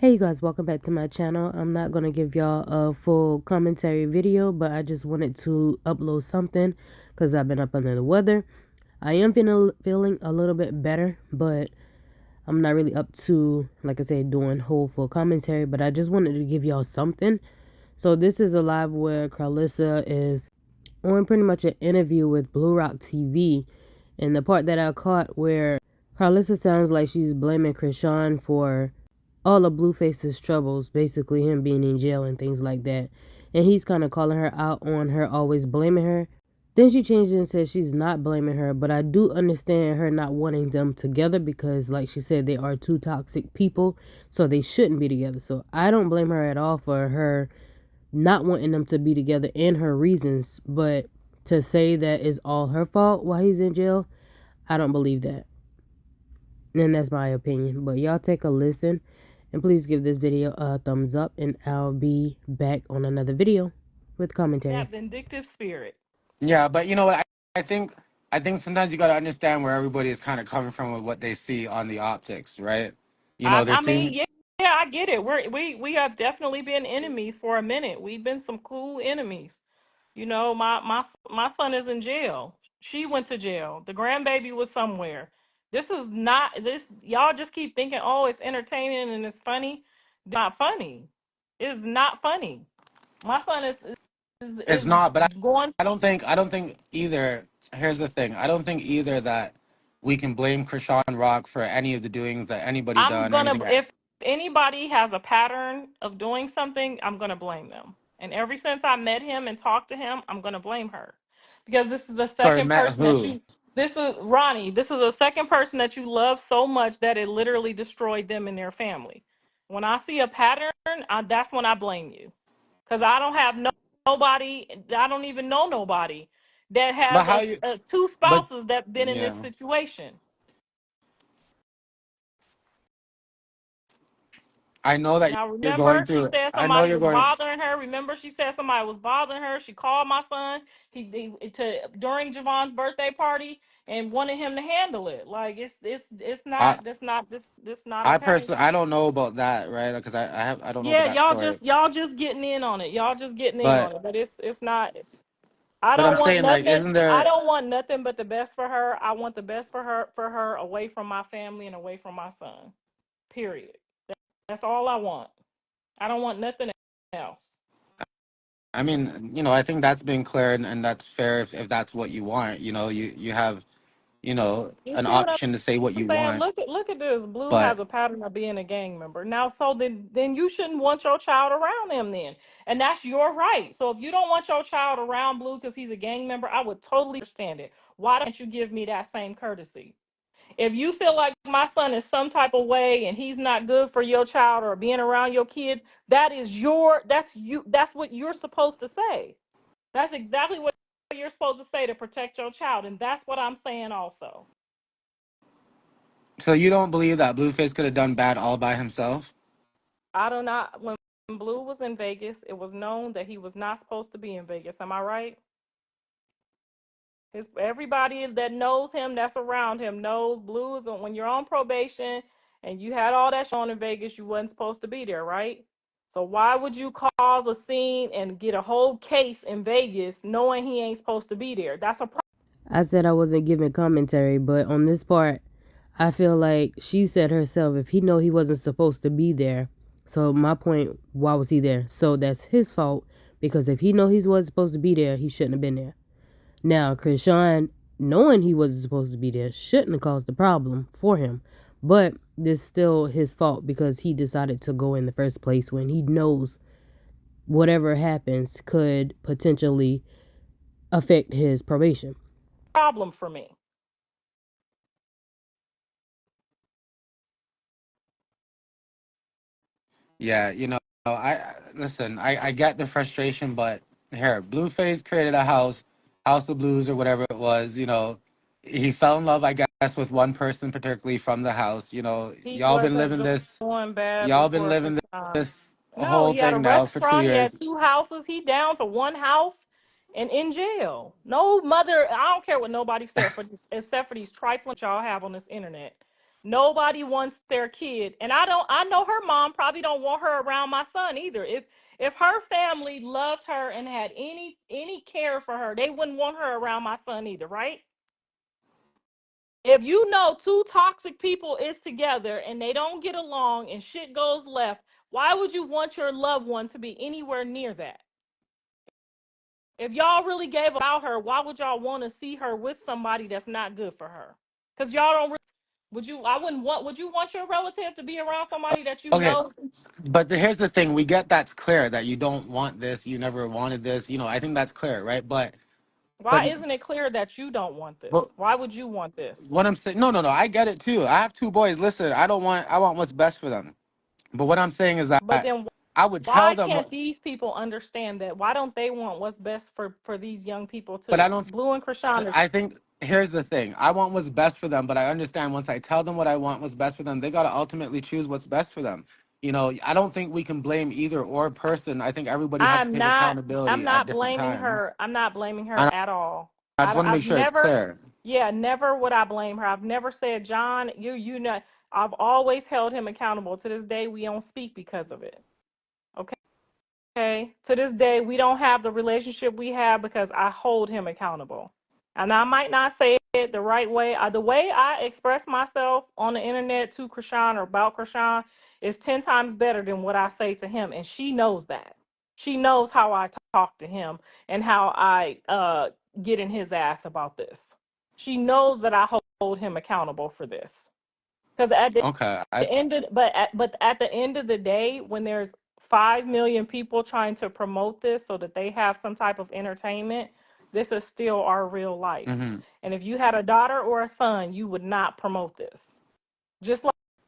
Hey you guys, welcome back to my channel. I'm not going to give y'all a full commentary video, but I just wanted to upload something because I've been up under the weather. I am feeling a little bit better, but I'm not really up to, like I said, doing whole full commentary, but I just wanted to give y'all something. So this is a live where Karlissa is on pretty much an interview with Blue Rock TV, and the part that I caught where Karlissa sounds like she's blaming Chrisean for all of Blueface's troubles, basically him being in jail and things like that. And he's kind of calling her out on her always blaming her. Then she changed it and said she's not blaming her, but I do understand her not wanting them together because, like she said, they are two toxic people, so they shouldn't be together. So I don't blame her at all for her not wanting them to be together and her reasons, but to say that is all her fault while he's in jail, I don't believe that. And that's my opinion. But y'all take a listen and please give this video a thumbs up, and I'll be back on another video with commentary. That vindictive spirit. Yeah, but you know what? I think sometimes you got to understand where everybody is kind of coming from with what they see on the optics, right? They're I mean, seeing. yeah, I get it. We have definitely been enemies for a minute. We've been some cool enemies. My son is in jail. She went to jail. The grandbaby was somewhere. This is not this. Y'all just keep thinking, oh, it's entertaining and it's funny. Not funny. It's not funny. My son It's is not, but going. I don't think either. Here's the thing: I don't think either that we can blame Krishan Rock for any of the doings that anybody I'm done or gonna anything. if anybody has a pattern of doing something, I'm gonna blame them. And ever since I met him and talked to him, I'm gonna blame her. Because this is the Sorry, second Matt. person that Who? you this is Ronnie, this is the second person that you love so much that it literally destroyed them and their family. When I see a pattern, that's when I blame you. Because I don't have nobody, I don't even know nobody that But has how you? two But spouses that been in yeah, this situation. I know that Now you're going remember, she through. said I know somebody you're was going. bothering her. Remember, she said somebody was bothering her. She called my son to during Javon's birthday party and wanted him to handle it. Like it's I not this not I okay. personally I don't know about that, right? Because I don't know about Yeah, that story. y'all just getting in on it. Y'all just getting in on But it. But it's not. I but don't I'm want saying, like, nothing. isn't I there? don't want nothing but the best for her. I want the best for her away from my family and away from my son. Period. That's all I want. I don't want nothing else. I mean, I think that's been clear, and that's fair if that's what you want. You have You an see what option to say what I'm you saying? want. Look at this. Blue has But a pattern of being a gang member. Now, so then you shouldn't want your child around him then. And that's your right. So if you don't want your child around Blue because he's a gang member, I would totally understand it. Why don't you give me that same courtesy? If you feel like my son is some type of way and he's not good for your child or being around your kids, that's what you're supposed to say. That's exactly what you're supposed to say to protect your child. And that's what I'm saying also. so you don't believe that Blueface could have done bad all by himself? I do not. When Blue was in Vegas, it was known that he was not supposed to be in Vegas. Am I right? Everybody that knows him, that's around him, knows Blue is when you're on probation and you had all that on in Vegas, you wasn't supposed to be there, right? So why would you cause a scene and get a whole case in Vegas knowing he ain't supposed to be there? That's a problem. I said I wasn't giving commentary, but on this part, I feel like she said herself, if he know he wasn't supposed to be there, so my point, why was he there? So that's his fault, because if he know he wasn't supposed to be there, he shouldn't have been there. Now, Chrisean, knowing he wasn't supposed to be there, shouldn't have caused the problem for him. But it's still his fault because he decided to go in the first place when he knows whatever happens could potentially affect his probation. Problem for me. Yeah, I listen. I get the frustration, but here, Blueface created a House of Blues or whatever it was. He fell in love, I guess, with one person, particularly from the house. He wasn't doing bad Y'all been before living Chrisean. this No, whole he had a thing now for two restaurant. He had years. two houses. He down to one house and in jail. No mother. I don't care what nobody said for this, except for these trifling y'all have on this internet. Nobody wants their kid. And I know her mom probably don't want her around my son either. If her family loved her and had any care for her, they wouldn't want her around my son either, right? If you know two toxic people is together and they don't get along and shit goes left, why would you want your loved one to be anywhere near that? If y'all really gave about her, why would y'all want to see her with somebody that's not good for her? Because y'all don't. Would you? I wouldn't want. Would you want your relative to be around somebody that you Okay, know? but here's the thing: we get that's clear that you don't want this, you never wanted this. I think that's clear, right? But Why isn't it clear that you don't want but this? Why would you want this? what I'm saying, no, no, no, I get it too. I have two boys. Listen, I want what's best for them. But what I'm saying is that But then I would tell why them, can't these people understand that? Why don't they want what's best for these young people but I too? don't. Blue and Krishan is I think here's the thing: I want what's best for them, but I understand once I tell them what I want, what's best for them, they got to ultimately choose what's best for them. I don't think we can blame either or person. I think everybody has to I'm take not I'm accountability at not different blaming times. her. I'm not blaming her And at all. I just want to make I've sure it's never, clear. yeah, never would I blame her. I've never said, John, you know, I've always held him accountable. To this day, we don't speak because of it. Okay. Okay. To this day, we don't have the relationship we have because I hold him accountable. And I might not say it the right way. The way I express myself on the internet to Krishan or about Krishan is 10 times better than what I say to him. And she knows that. She knows how I talk to him and how I get in his ass about this. She knows that I hold him accountable for this. Because at Okay. the end of but at the end of the day, when there's 5 million people trying to promote this so that they have some type of entertainment, this is still our real life. hmm And if you had a daughter or a son, you would not promote this. Just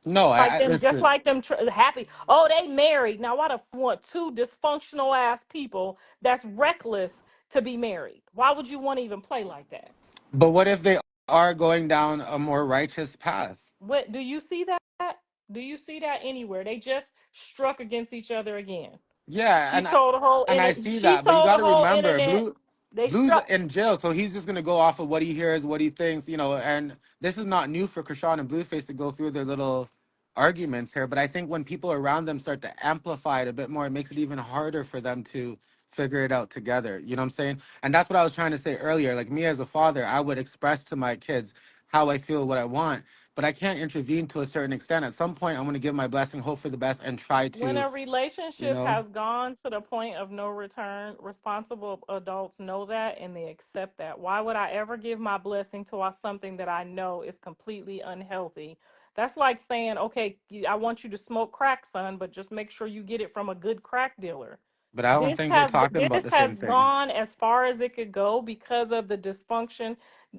No, like them, just listen. like them happy. Oh, they married. Now why the want two dysfunctional ass people that's reckless to be married? Why would you want to even play like that? But what if they are going down a more righteous path? What do you see that? Do you see that anywhere? They just struck against each other again. Yeah, She told the whole and I internet. see She that, but you told got the to whole remember, internet they Blue's struck. in jail, so he's just gonna go off of what he hears, what he thinks, And this is not new for Krishan and Blueface to go through their little arguments here, but I think when people around them start to amplify it a bit more, it makes it even harder for them to figure it out together. You know what I'm saying? And that's what I was trying to say earlier. Like me as a father, I would express to my kids how I feel, what I want, but I can't intervene to a certain extent. At some point, I'm gonna give my blessing, hope for the best, and try When to, a you relationship know. has gone to the point of no return, responsible adults know that and they accept that. Why would I ever give my blessing to something that I know is completely unhealthy? That's like saying, okay, I want you to smoke crack, son, but just make sure you get it from a good crack dealer. But I don't think we're talking about This the same has thing. gone as far as it could go because of the dysfunction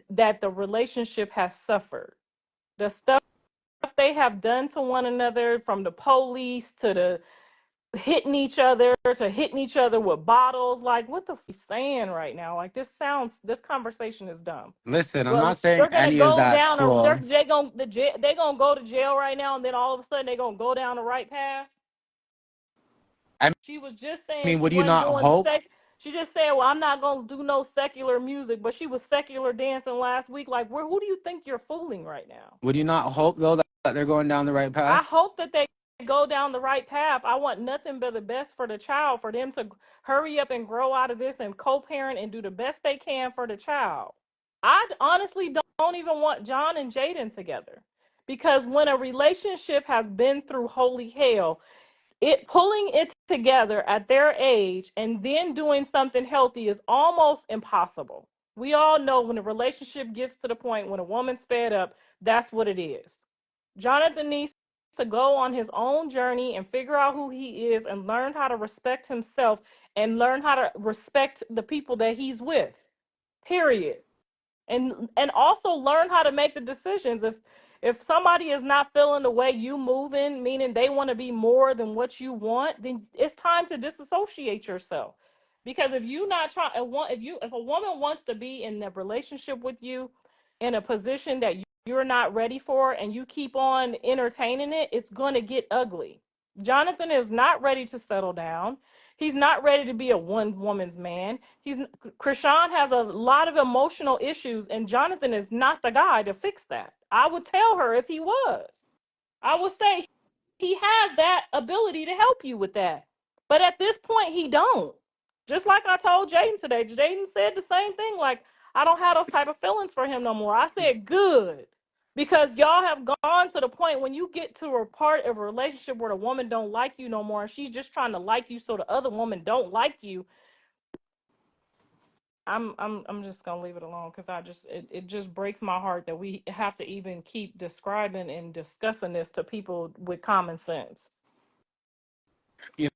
that the relationship has suffered. The stuff they have done to one another, from the police to the hitting each other to hitting each other with bottles. Like, what the saying right now? Like, this conversation is dumb. Listen, I'm Well, not saying they're gonna any of go that's down a cool. they gonna go to jail right now, and then all of a sudden they're gonna go down the right path. I She was just saying mean, she would you wasn't not doing hope? she just said, well, I'm not gonna do no secular music, but she was secular dancing last week. Like, who do you think you're fooling right now? Would you not hope though that they're going down the right I path? hope that they go down the right path. I want nothing but the best for the child, for them to hurry up and grow out of this and co-parent and do the best they can for the child. I honestly don't even want John and Jaden together, because when a relationship has been through holy hell, it pulling it together at their age and then doing something healthy is almost impossible. We all know when a relationship gets to the point when a woman's fed up, that's what it is. Jonathan needs to go on his own journey and figure out who he is and learn how to respect himself and learn how to respect the people that he's with. Period. And also learn how to make the decisions. If somebody is not feeling the way you moving, meaning they want to be more than what you want, then it's time to disassociate yourself. Because if you not trying, if a woman wants to be in a relationship with you in a position that you're not ready for, and you keep on entertaining it, it's going to get ugly. Jonathan is not ready to settle down. He's not ready to be a one woman's man. Chrisean has a lot of emotional issues, and Jonathan is not the guy to fix that. I would tell her if he was. I would say he has that ability to help you with that. But at this point, he don't. Just like I told Jaden today, Jaden said the same thing. Like, I don't have those type of feelings for him no more. I said, good. Because y'all have gone to the point when you get to a part of a relationship where the woman don't like you no more, and she's just trying to like you so the other woman don't like you. I'm just gonna leave it alone because it just breaks my heart that we have to even keep describing and discussing this to people with common sense. You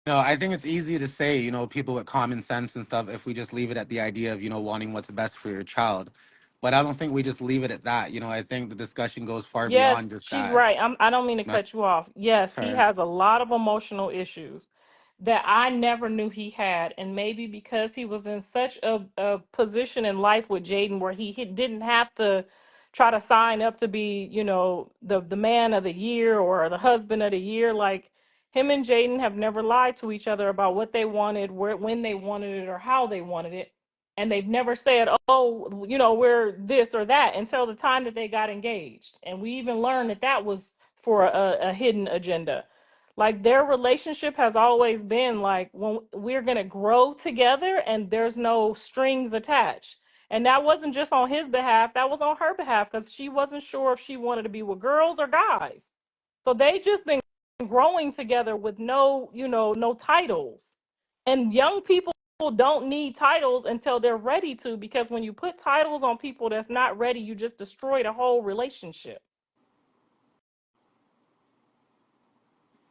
I think it's easy to say, people with common sense and stuff, if we just leave it at the idea of, wanting what's best for your child. But I don't think we just leave it at that. I think the discussion goes far Yes, beyond just she's that. right. I don't mean to That's cut you off. Yes, he her. has a lot of emotional issues that I never knew he had. And maybe because he was in such a position in life with Jaden where he didn't have to try to sign up to be, the man of the year or the husband of the year. Like him and Jaden have never lied to each other about what they wanted, when they wanted it, or how they wanted it. And they've never said, oh, we're this or that until the time that they got engaged. And we even learned that that was for a hidden agenda. Like their relationship has always been like, when we're going to grow together and there's no strings attached. And that wasn't just on his behalf, that was on her behalf because she wasn't sure if she wanted to be with girls or guys. So they just been growing together with no titles. And young people don't need titles until they're ready to, because when you put titles on people that's not ready, you just destroy the whole relationship.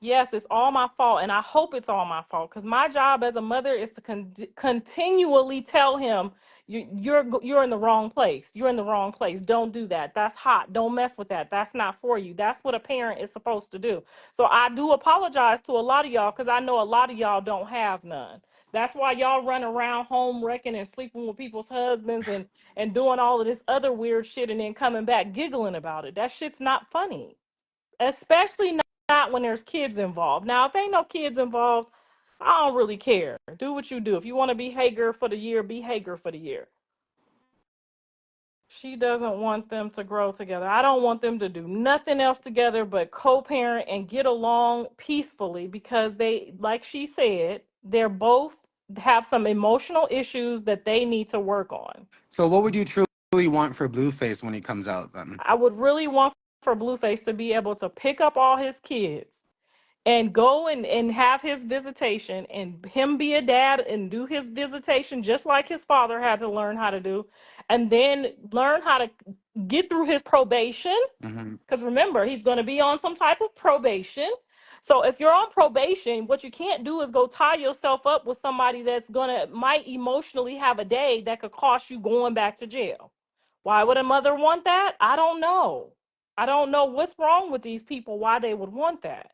Yes, it's all my fault, and I hope it's all my fault because my job as a mother is to continually tell him you're in the wrong place. You're in the wrong place. Don't do that. That's hot. Don't mess with that. That's not for you. That's what a parent is supposed to do. So I do apologize to a lot of y'all because I know a lot of y'all don't have none. That's why y'all run around home wrecking and sleeping with people's husbands and doing all of this other weird shit and then coming back giggling about it. That shit's not funny, especially not when there's kids involved. Now, if ain't no kids involved, I don't really care. Do what you do. If you want to be Hager for the year, be Hager for the year. She doesn't want them to grow together. I don't want them to do nothing else together but co-parent and get along peacefully because they, like she said, they're both have some emotional issues that they need to work on. So what would you truly want for Blueface when he comes out then? I would really want for Blueface to be able to pick up all his kids and go and have his visitation and him be a dad and do his visitation just like his father had to learn how to do, and then learn how to get through his probation, Hmm. because remember he's going to be on some type of probation. So if you're on probation, what you can't do is go tie yourself up with somebody that's going to might emotionally have a day that could cost you going back to jail. Why would a mother want that? I don't know. I don't know what's wrong with these people, why they would want that.